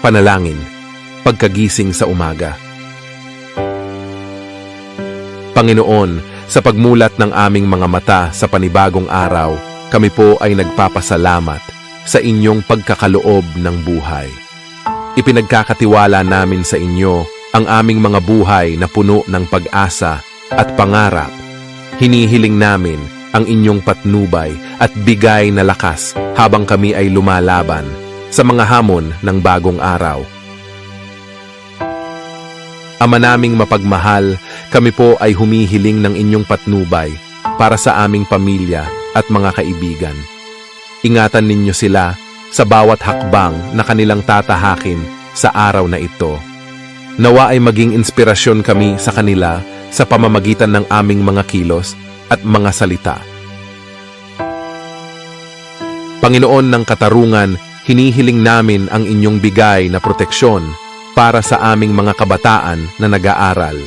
Panalangin, pagkagising sa umaga. Panginoon, sa pagmulat ng aming mga mata sa panibagong araw, kami po ay nagpapasalamat sa inyong pagkakaloob ng buhay. Ipinagkakatiwala namin sa inyo ang aming mga buhay na puno ng pag-asa at pangarap. Hinihiling namin ang inyong patnubay at bigay na lakas habang kami ay lumalaban sa mga hamon ng bagong araw. Ama naming mapagmahal, kami po ay humihiling ng inyong patnubay para sa aming pamilya at mga kaibigan. Ingatan ninyo sila sa bawat hakbang na kanilang tatahakin sa araw na ito. Nawa ay maging inspirasyon kami sa kanila sa pamamagitan ng aming mga kilos at mga salita. Panginoon ng katarungan, hinihiling namin ang inyong bigay na proteksyon para sa aming mga kabataan na nag-aaral.